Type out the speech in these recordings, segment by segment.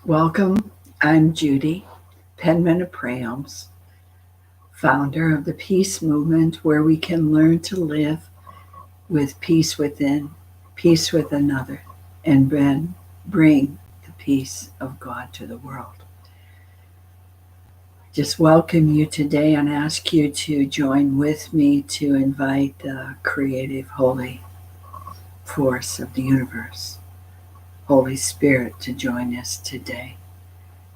Welcome. I'm Judy, penman of Prayums, founder of the Peace Movement, where we can learn to live with peace within, peace with another, and then bring the peace of God to the world. Just welcome you today and ask you to join with me to invite the creative, holy force of the universe, Holy Spirit, to join us today,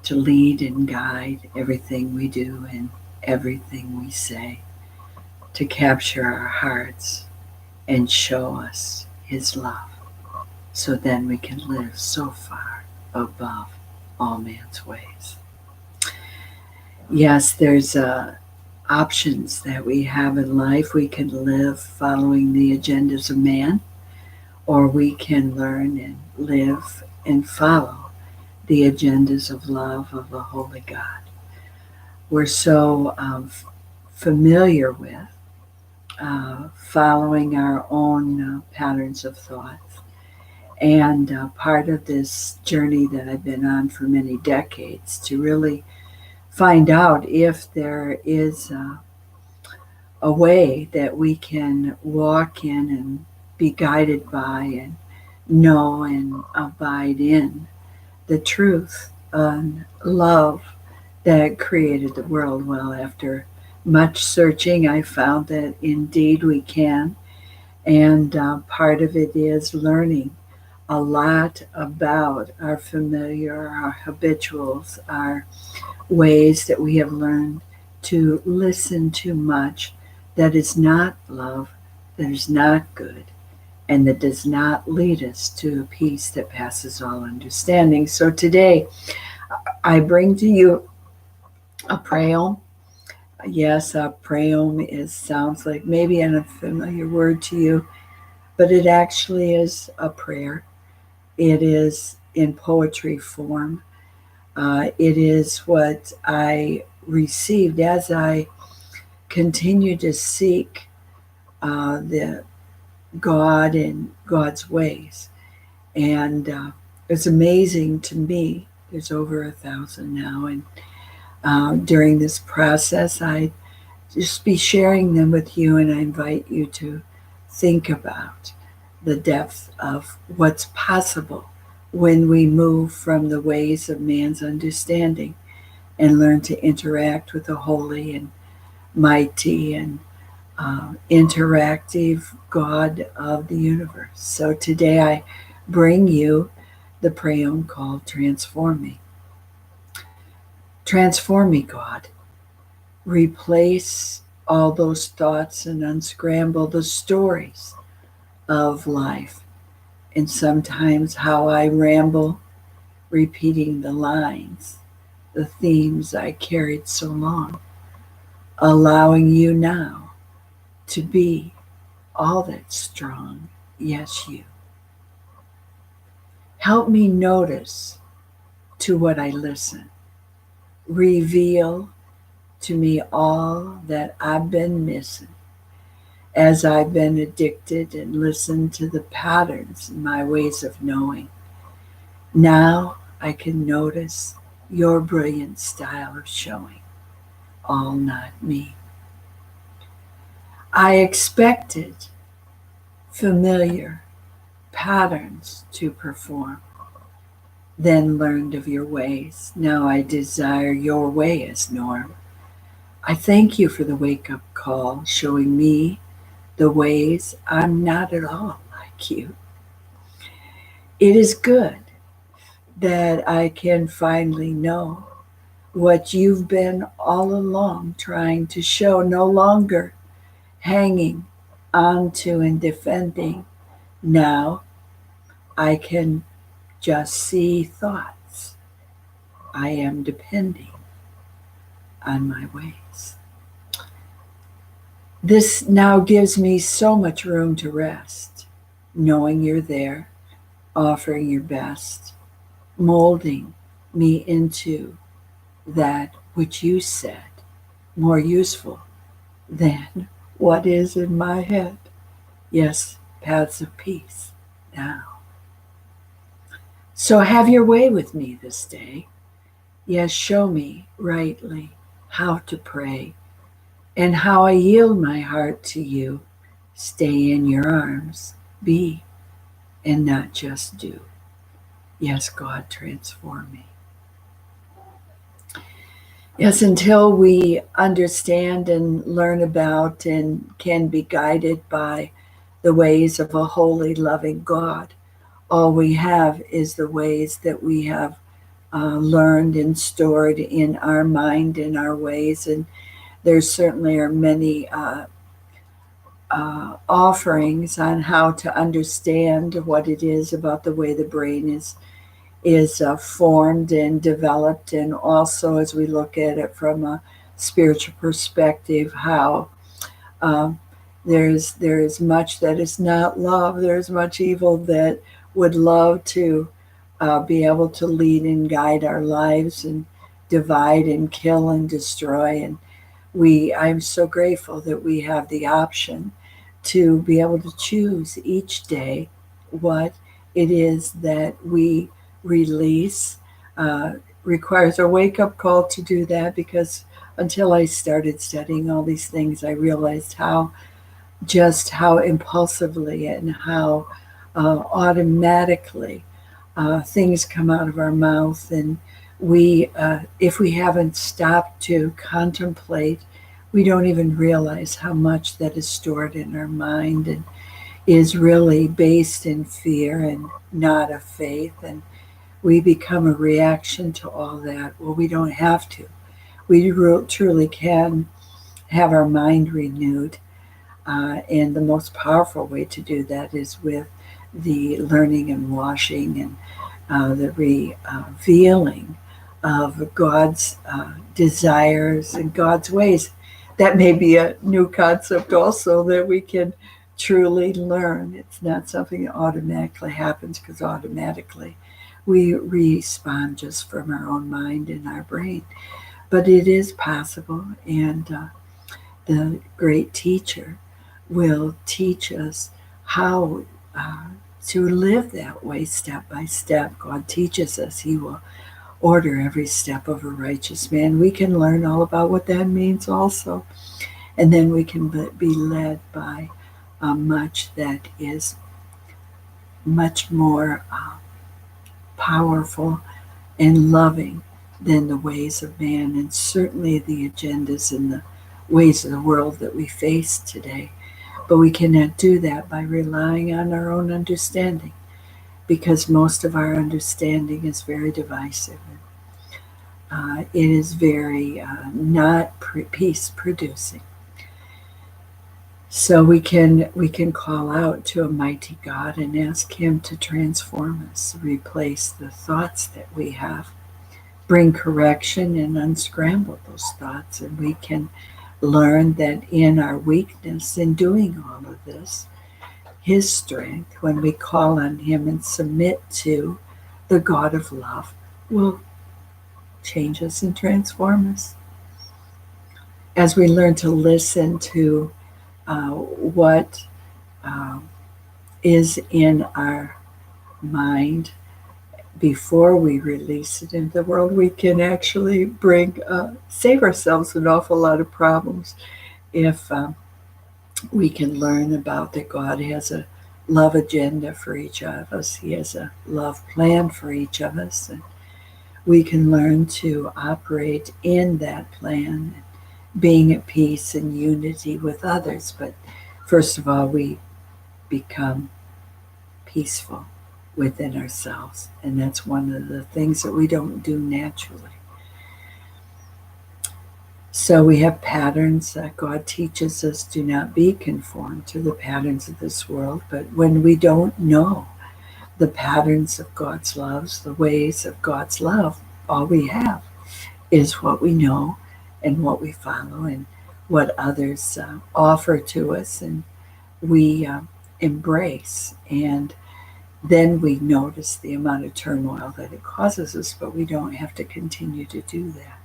to lead and guide everything we do and everything we say, to capture our hearts and show us His love, so then we can live so far above all man's ways. Yes, there's options that we have in life. We can live following the agendas of man, or we can learn and live and follow the agendas of love of the Holy God. We're so familiar with following our own patterns of thought. And part of this journey that I've been on for many decades to really find out if there is a way that we can walk in and be guided by and know and abide in the truth and love that created the world. Well, after much searching, I found that indeed we can. And part of it is learning a lot about our familiar, our habituals, our ways that we have learned to listen too much that is not love, that is not good, and that does not lead us to a peace that passes all understanding. So today, I bring to you a prayom. Yes, a prayom sounds like maybe an unfamiliar word to you, but it actually is a prayer. It is in poetry form. It is what I received as I continue to seek the God and God's ways. And it's amazing to me. There's over 1,000 now, and during this process, I just be sharing them with you, and I invite you to think about the depth of what's possible when we move from the ways of man's understanding and learn to interact with the holy and mighty and interactive God of the universe. So today I bring you the prayom called Transform Me. Transform me, God. Replace all those thoughts and unscramble the stories of life. And sometimes how I ramble, repeating the lines, the themes I carried so long, allowing you now to be all that's strong. Yes, you. Help me notice to what I listen. Reveal to me all that I've been missing as I've been addicted and listened to the patterns in my ways of knowing. Now I can notice your brilliant style of showing, all not me. I expected familiar patterns to perform, then learned of your ways. Now I desire your way as norm. I thank you for the wake up call, showing me the ways I'm not at all like you. It is good that I can finally know what you've been all along trying to show, no longer hanging onto and defending. Now I can just see thoughts. I am depending on my ways. This now gives me so much room to rest, knowing you're there, offering your best, molding me into that which you said, more useful than what is in my head. Yes, paths of peace now. So have your way with me this day. Yes, show me rightly how to pray and how I yield my heart to you. Stay in your arms, be and not just do. Yes, God, transform me. Yes, until we understand and learn about and can be guided by the ways of a holy, loving God, all we have is the ways that we have learned and stored in our mind and our ways. And there certainly are many offerings on how to understand what it is about the way the brain is formed and developed, and also as we look at it from a spiritual perspective, how um, there is much that is not love. There's much evil that would love to be able to lead and guide our lives and divide and kill and destroy. And I'm so grateful that we have the option to be able to choose each day what it is that we release. Requires a wake up call to do that, because until I started studying all these things, I realized how impulsively and how automatically things come out of our mouth, and if we haven't stopped to contemplate, we don't even realize how much that is stored in our mind and is really based in fear and not of faith, and we become a reaction to all that. Well, we don't have to. We truly can have our mind renewed, and the most powerful way to do that is with the learning and washing and the revealing of God's desires and God's ways. That may be a new concept also that we can truly learn. It's not something that automatically happens, because automatically we respond just from our own mind and our brain. But it is possible, and the great teacher will teach us how to live that way step by step. God teaches us. He will order every step of a righteous man. We can learn all about what that means also. And then we can be led by much that is much more powerful and loving than the ways of man, and certainly the agendas and the ways of the world that we face today. But we cannot do that by relying on our own understanding, because most of our understanding is very divisive. It is very not peace producing. So we can call out to a mighty God and ask Him to transform us, replace the thoughts that we have, bring correction and unscramble those thoughts, and we can learn that in our weakness in doing all of this, His strength, when we call on Him and submit to the God of love, will change us and transform us. As we learn to listen to what is in our mind before we release it into the world, we can actually save ourselves an awful lot of problems if we can learn about that God has a love agenda for each of us. He has a love plan for each of us, and we can learn to operate in that plan, being at peace and unity with others. But first of all, we become peaceful within ourselves, and that's one of the things that we don't do naturally. So we have patterns that God teaches us, do not be conformed to the patterns of this world. But when we don't know the patterns of God's love, the ways of God's love, all we have is what we know and what we follow and what others offer to us, and we embrace. And then we notice the amount of turmoil that it causes us, but we don't have to continue to do that.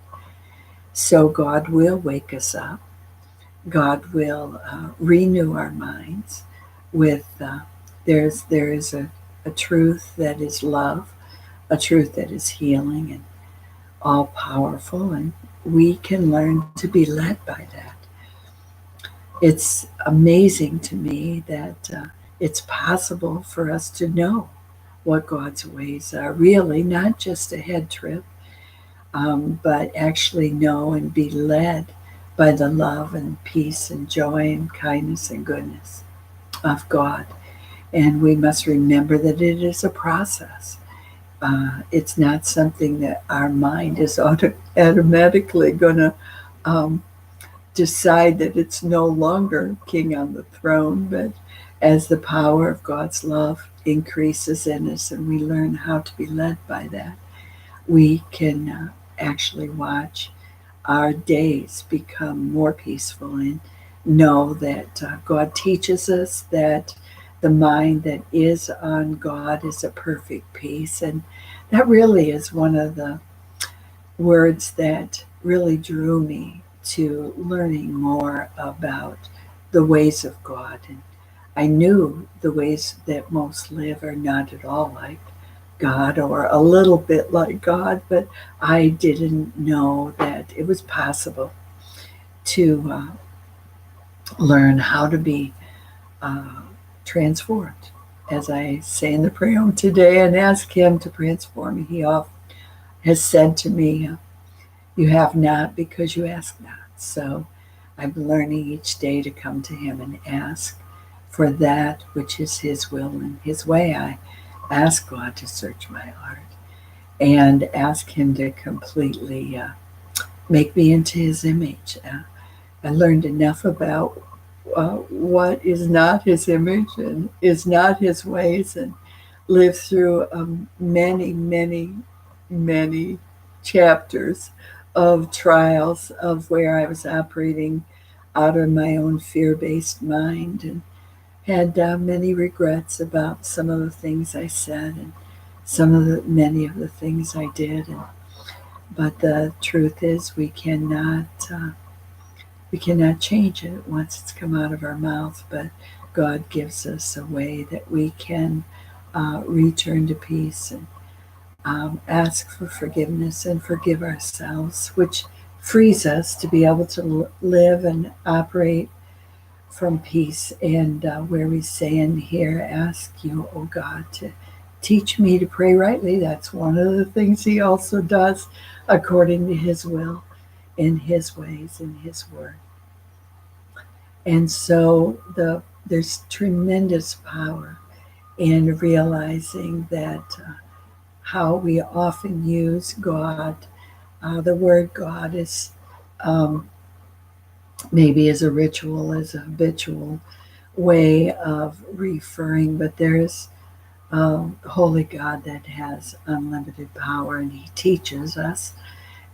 So God will wake us up. God will renew our minds with, there is a truth that is love, a truth that is healing and all powerful, and we can learn to be led by that. It's amazing to me that it's possible for us to know what God's ways are, really, not just a head trip, but actually know and be led by the love and peace and joy and kindness and goodness of God. And we must remember that it is a process. It's not something that our mind is automatically going to um, decide that it's no longer king on the throne, but as the power of God's love increases in us and we learn how to be led by that, we can actually watch our days become more peaceful and know that God teaches us that the mind that is on God is a perfect peace. And that really is one of the words that really drew me to learning more about the ways of God. And I knew the ways that most live are not at all like God or a little bit like God, but I didn't know that it was possible to learn how to be uh, transformed. As I say in the prayer today and ask Him to transform me, He often has said to me, "You have not because you ask not." So I'm learning each day to come to Him and ask for that which is His will and His way. I ask God to search my heart and ask Him to completely make me into His image. I learned enough about what is not His image and is not His ways, and lived through many, many, many chapters of trials of where I was operating out of my own fear-based mind, and had many regrets about some of the things I said and many of the things I did. But the truth is, we cannot change it once it's come out of our mouth. But God gives us a way that we can return to peace and ask for forgiveness and forgive ourselves, which frees us to be able to live and operate from peace. And where we say in here, ask you, oh God, to teach me to pray rightly. That's one of the things He also does according to His will, in His ways, in His word. And so there's tremendous power in realizing that how we often use God. The word God is maybe as a ritual, as a habitual way of referring, but there's a holy God that has unlimited power, and He teaches us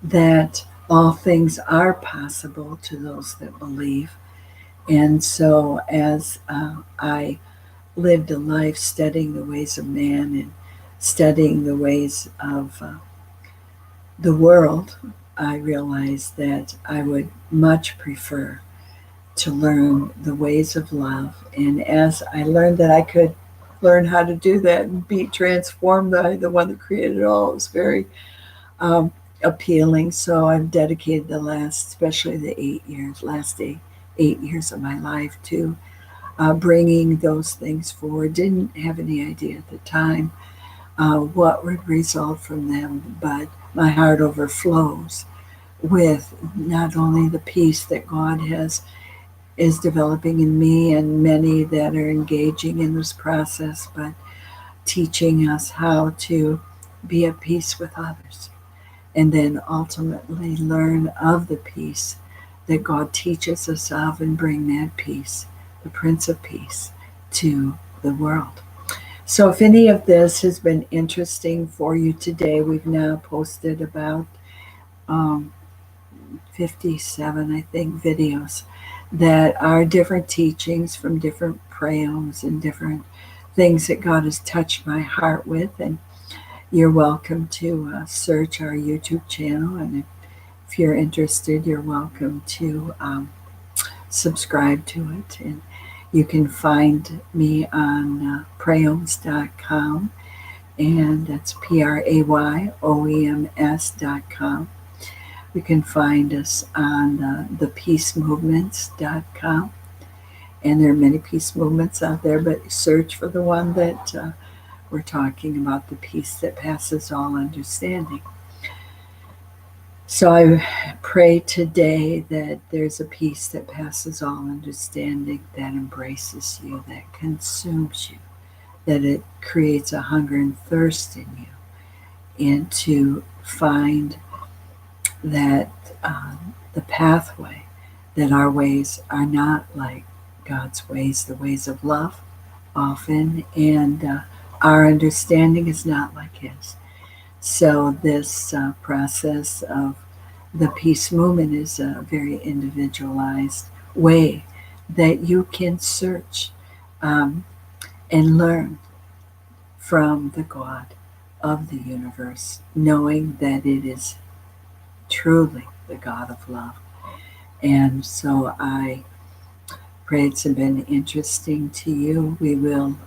that all things are possible to those that believe. And so as I lived a life studying the ways of man and studying the ways of the world, I realized that I would much prefer to learn the ways of love. And as I learned that I could learn how to do that and be transformed by the one that created it all, it was very appealing. So I've dedicated the last, especially the last 8 years of my life to bringing those things forward. Didn't have any idea at the time what would result from them, but my heart overflows with not only the peace that God is developing in me and many that are engaging in this process, but teaching us how to be at peace with others, and then ultimately learn of the peace that God teaches us of and bring that peace, the Prince of Peace, to the world. So if any of this has been interesting for you today, we've now posted about 57, I think, videos that are different teachings from different prayers and different things that God has touched my heart with. And you're welcome to search our YouTube channel. And if you're interested, you're welcome to subscribe to it. And you can find me on prayhomes.com and that's PRAYOEMS.com. You can find us on thepeacemovements.com. And there are many peace movements out there, but search for the one that we're talking about, the peace that passes all understanding. So I pray today that there's a peace that passes all understanding, that embraces you, that consumes you, that it creates a hunger and thirst in you, and to find that the pathway, that our ways are not like God's ways, the ways of love often, and our understanding is not like His. So this process of the peace movement is a very individualized way that you can search and learn from the God of the universe, knowing that it is truly the God of love. And so I pray it's been interesting to you. We will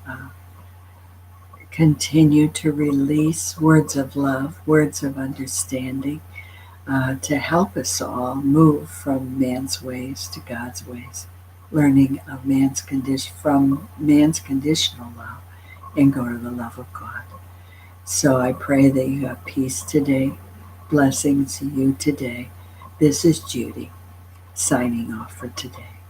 continue to release words of love, words of understanding, to help us all move from man's ways to God's ways, learning of man's condition from man's conditional love and go to the love of God. So I pray that you have peace today. Blessings to you today. This is Judy signing off for today.